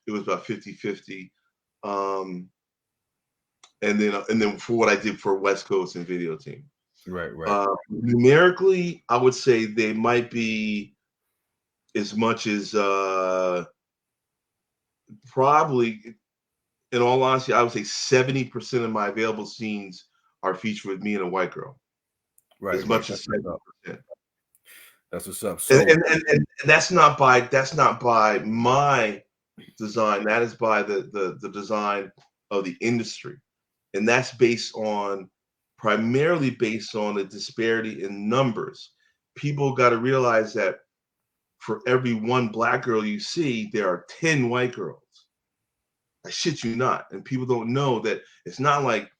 it was about 50-50. And then for what I did for West Coast and video team. Right. Numerically, I would say they might be as much as probably, in all honesty, I would say 70% of my available scenes are featured with me and a white girl. As Right. much as 70%. That's what's up. And, So and, and, and that's not by my design. That is by the design of the industry. And that's primarily based on a disparity in numbers. People got to realize that for every one black girl you see, there are 10 white girls. I shit you not. And people don't know that it's not like,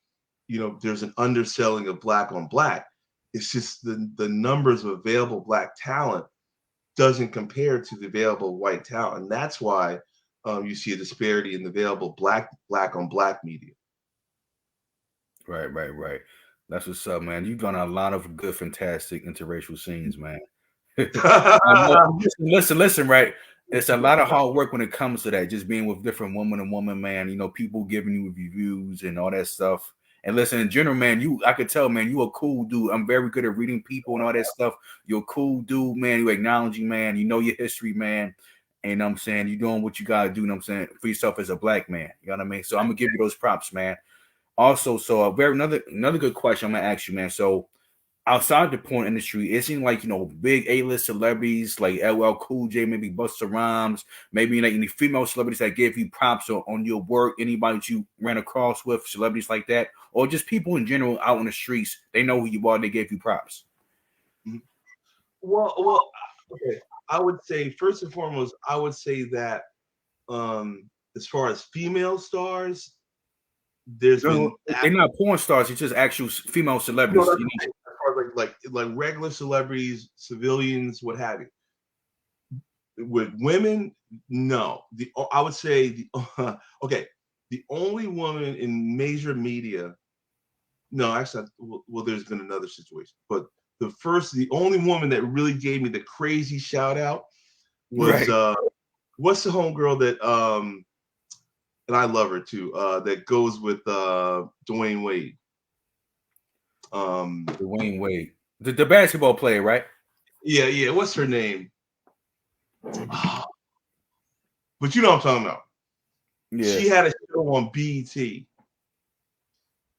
there's an underselling of black on black. It's just the numbers of available black talent doesn't compare to the available white talent. And that's why you see a disparity in the available black on black media. Right. That's what's up, man. You've done a lot of good, fantastic interracial scenes, man. Listen, right? It's a lot of hard work when it comes to that. Just being with different woman and woman, man. People giving you reviews and all that stuff. And listen, in general, man, I could tell, man, you a cool dude. I'm very good at reading people and all that stuff. You're a cool dude, man. You acknowledging, man. You know your history, man. And I'm saying you're doing what you gotta do. I'm saying for yourself as a black man. You know what I mean? So I'm gonna give you those props, man. Also, so another good question I'm gonna ask you, man. So outside the porn industry, it seems like big A-list celebrities like LL Cool J, maybe Busta Rhymes, maybe like any female celebrities that gave you props on your work. Anybody that you ran across with, celebrities like that, or just people in general out on the streets, they know who you are. They gave you props. Well, okay. I would say first and foremost, I would say that as far as female stars, they're not porn stars. It's just actual female celebrities. As far as like regular celebrities, civilians, what have you. With women, no. I would say okay. The only woman in major media. No, actually, well, there's been another situation, but the only woman that really gave me the crazy shout out was what's the homegirl that and I love her too, that goes with Dwayne Wade. Dwayne Wade, the basketball player, right? Yeah. What's her name? But you know what I'm talking about. Yeah. She had a show on BET.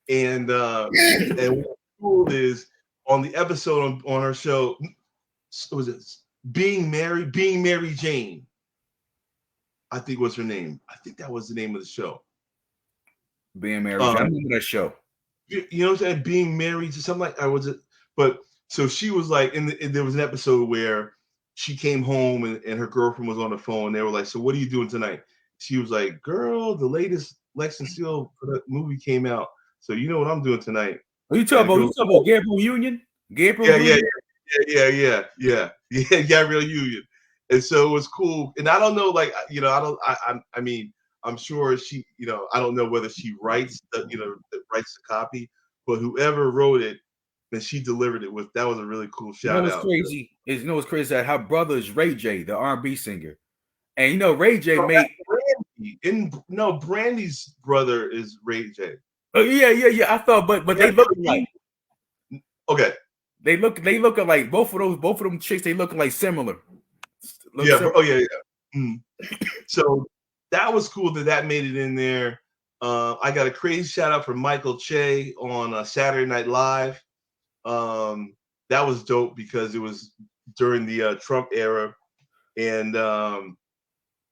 And what's cool is on the episode on her show, was it Being Mary Jane? I think was her name. I think that was the name of the show. Being Mary Jane. I remember that show. You know what I'm saying? Being married to something like I was it, but so she was like, there was an episode where she came home and her girlfriend was on the phone. And they were like, "So what are you doing tonight?" She was like, "Girl, the latest Lexington Steele movie came out. So you know what I'm doing tonight." Are you talking about Gabriel Union? Yeah. Gabriel Union. And so it was cool. And I don't know, I mean, I'm sure she, I don't know whether she writes the copy, but whoever wrote it and she delivered it that was a really cool shout out. Crazy is what's crazy that her brother is Ray J, the R&B singer. And Ray J made Brandy's brother is Ray J. Oh yeah. I thought, but they look like okay. They look like both of them chicks. They look like similar. Yeah. So that was cool that made it in there. I got a crazy shout out for Michael Che on Saturday Night Live. That was dope because it was during the Trump era, and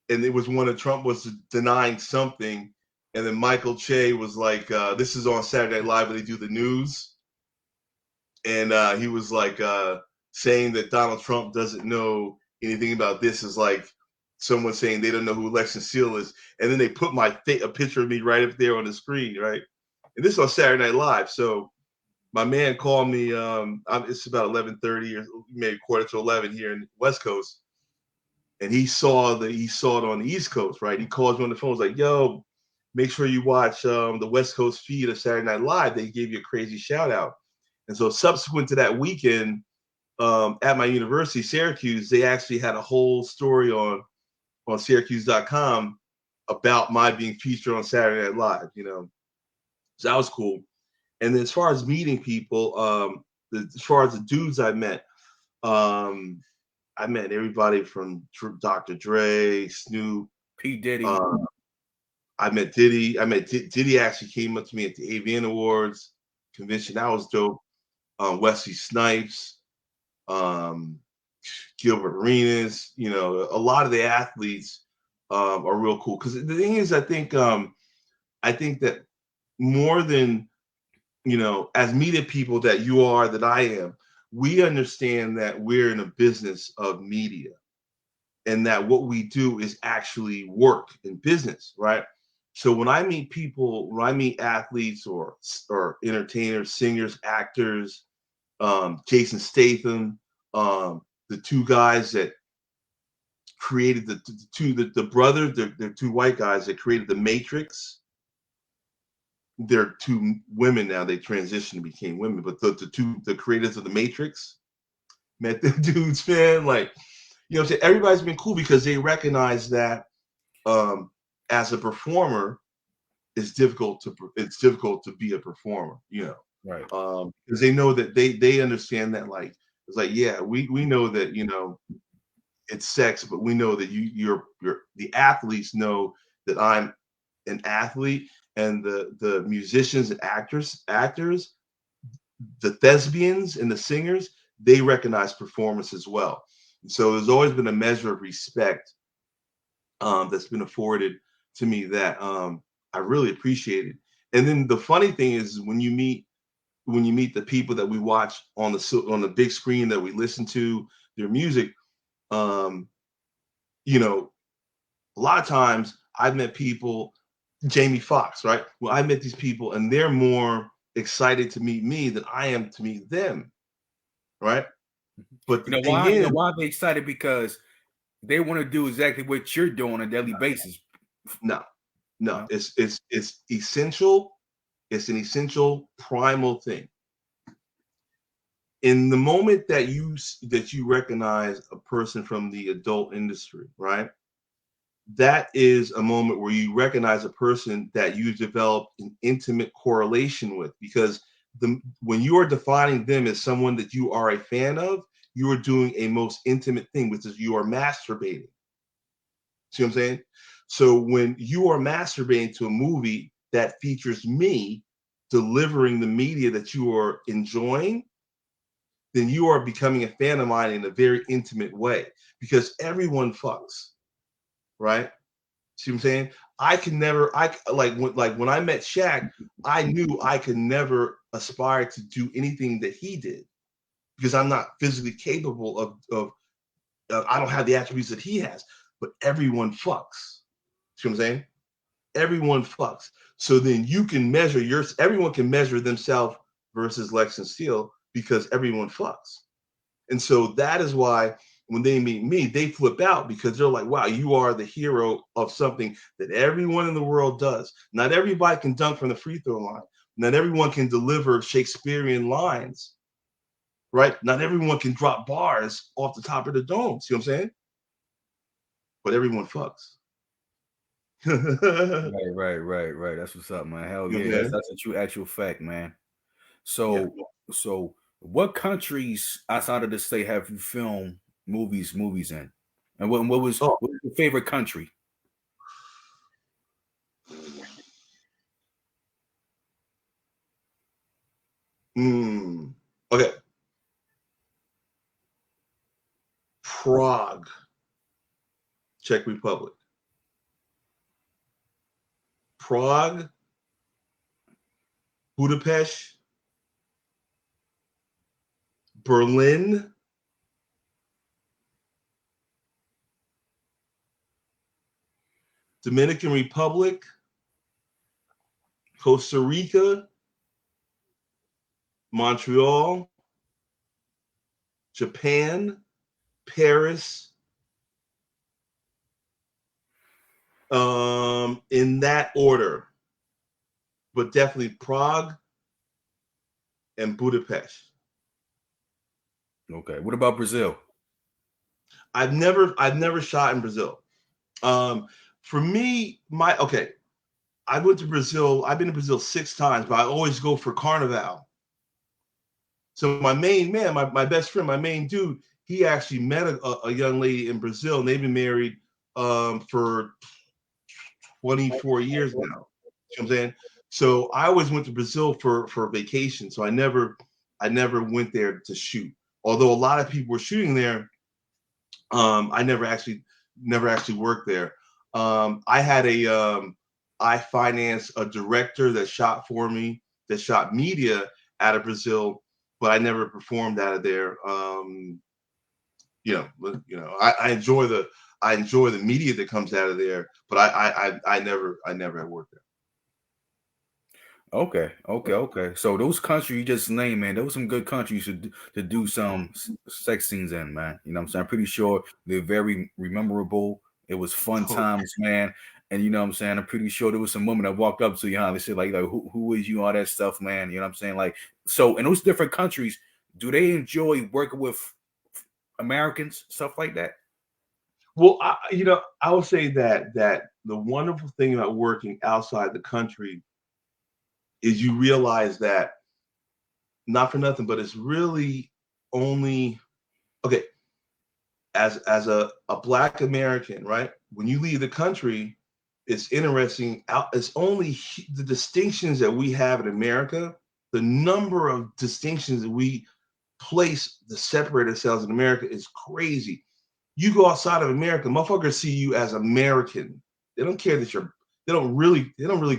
it was when Trump was denying something, and then Michael Che was like, "This is on Saturday Night Live when they do the news," and he was like saying that Donald Trump doesn't know anything about this is like someone saying they don't know who Lexington Steele is, and then they put a picture of me right up there on the screen, right? And this is on Saturday Night Live, so my man called me. It's about 11:30 or maybe 11:15 here in the West Coast, and he saw it on the East Coast, right? He calls me on the phone, was like, "Yo, make sure you watch the West Coast feed of Saturday Night Live. They gave you a crazy shout out." And so subsequent to that weekend, at my university, Syracuse, they actually had a whole story on Syracuse.com about my being featured on Saturday Night Live. So that was cool. And then as far as meeting people, as far as the dudes I met everybody from Dr. Dre, Snoop, P. Diddy. I met Diddy. Diddy actually came up to me at the AVN Awards convention. That was dope. Wesley Snipes, Gilbert Arenas. A lot of the athletes are real cool. Because the thing is, I think that more than as media people that you are, that I am, we understand that we're in a business of media, and that what we do is actually work in business, right? So when I meet people, when I meet athletes or entertainers, singers, actors, Jason Statham, the two guys that created the brothers, they're two white guys that created the Matrix. They're two women now. They transitioned and became women, but the creators of the Matrix, met them dudes, man. Like, I'm saying, everybody's been cool because they recognize that as a performer, it's difficult to be a performer, Right. Because they know that they understand that, like, it's like, yeah, we know that it's sex, but we know that you're the athletes know that I'm an athlete, and the musicians and actors, the thespians and the singers, they recognize performance as well. And so there's always been a measure of respect that's been afforded to me that I really appreciated. And then the funny thing is, when you meet the people that we watch on the big screen, that we listen to their music, a lot of times I've met people, Jamie Foxx, right? Well, I met these people and they're more excited to meet me than I am to meet them, right? But the thing why? is, Why are they excited? Because they want to do exactly what you're doing on a daily basis. No. It's essential. It's an essential primal thing. In the moment that you recognize a person from the adult industry, right? That is a moment where you recognize a person that you developed an intimate correlation with, because when you are defining them as someone that you are a fan of, you are doing a most intimate thing, which is you are masturbating. See what I'm saying? So when you are masturbating to a movie that features me delivering the media that you are enjoying, then you are becoming a fan of mine in a very intimate way, because everyone fucks, right? See what I'm saying? I can never, when I met Shaq, I knew I could never aspire to do anything that he did, because I'm not physically capable of I don't have the attributes that he has. But everyone fucks. See what I'm saying? Everyone fucks. So then you can measure everyone can measure themselves versus Lexington Steele, because everyone fucks. And so that is why when they meet me, they flip out, because they're like, wow, you are the hero of something that everyone in the world does. Not everybody can dunk from the free throw line. Not everyone can deliver Shakespearean lines, right? Not everyone can drop bars off the top of the dome. See what I'm saying? But everyone fucks. Right. That's what's up, man. Hell yeah, that's a true actual fact, man. So, what countries outside of the state have you filmed movies in? And what was your favorite country? Okay. Prague, Czech Republic. Prague, Budapest, Berlin, Dominican Republic, Costa Rica, Montreal, Japan, Paris, in that order, but definitely Prague and Budapest. Okay. What about Brazil? I've never shot in Brazil. For me, I went to Brazil. I've been to Brazil 6 times, but I always go for Carnival. So my main man, my best friend, my main dude, he actually met a young lady in Brazil, and they've been married for 24 years now. You know what I'm saying? So I always went to Brazil for vacation. So I never went there to shoot. Although a lot of people were shooting there, I never actually worked there. I financed a director that shot for me, that shot media out of Brazil, but I never performed out of there. I enjoy the media that comes out of there, but I never had worked there. Okay. So those countries you just named, man, those are some good countries to do some sex scenes in, man. You know what I'm saying? I'm pretty sure they're very memorable. It was fun times, man. And you know what I'm saying? I'm pretty sure there was some women that walked up to you, huh? They said, like who is you, all that stuff, man. You know what I'm saying? Like, so in those different countries, do they enjoy working with Americans, stuff like that? Well, I would say that the wonderful thing about working outside the country is you realize that, not for nothing, but it's really only okay. As a Black American, right? When you leave the country, it's interesting. It's only the distinctions that we have in America, the number of distinctions that we place to separate ourselves in America is crazy. You go outside of America, motherfuckers see you as American. They don't care that they don't really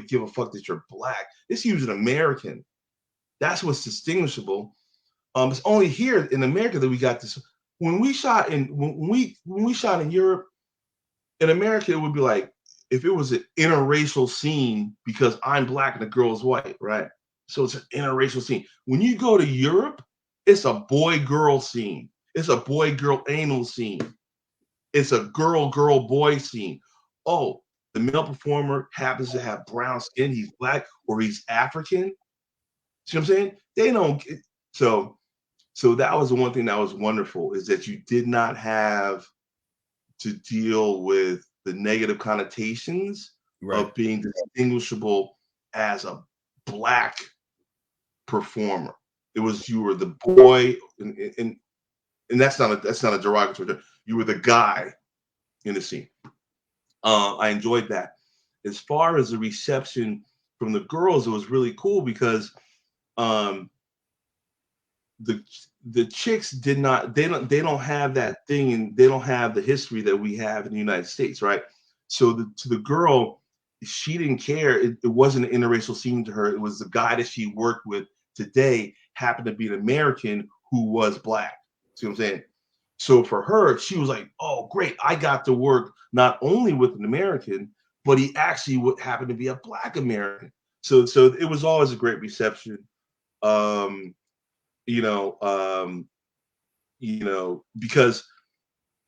give a fuck that you're Black. They see you as an American. That's what's distinguishable. It's only here in America that we got this. When we shot in Europe, in America, it would be like if it was an interracial scene because I'm Black and the girl is white, right? So it's an interracial scene. When you go to Europe, it's a boy-girl scene. It's a boy-girl anal scene. It's a girl-boy scene. Oh, the male performer happens to have brown skin, he's Black, or he's African. See what I'm saying? They don't. So that was the one thing that was wonderful, is that you did not have to deal with the negative connotations of being distinguishable as a Black performer. It was, you were the boy, and that's not a derogatory term. You were the guy in the scene. I enjoyed that. As far as the reception from the girls, it was really cool because the chicks they don't have that thing, and they don't have the history that we have in the United States, right? So to the girl, she didn't care. It wasn't an interracial scene to her. It was the guy that she worked with today happened to be an American who was Black. See what I'm saying? So for her, she was like, "Oh, great! I got to work not only with an American, but he actually would happen to be a Black American." So it was always a great reception. Um, because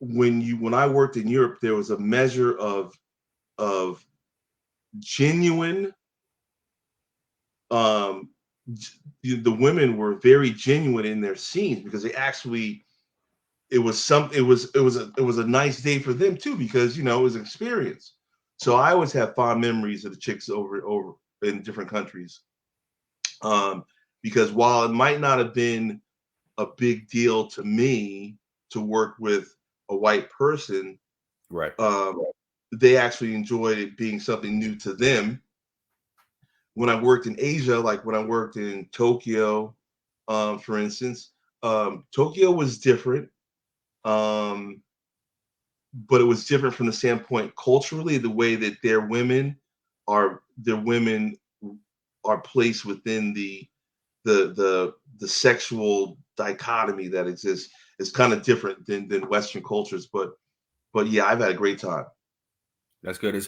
when I worked in Europe, there was a measure of genuine. Um, the women were very genuine in their scenes because they actually. It was a nice day for them too, because it was an experience. So I always have fond memories of the chicks over in different countries. Because while it might not have been a big deal to me to work with a white person, Right. They actually enjoyed it being something new to them. When I worked in Asia, like when I worked in Tokyo, for instance, Tokyo was different, but it was different from the standpoint culturally, the way that their women are placed within the sexual dichotomy that exists. Is kind of different than Western cultures, but yeah, I've had a great time. That's good.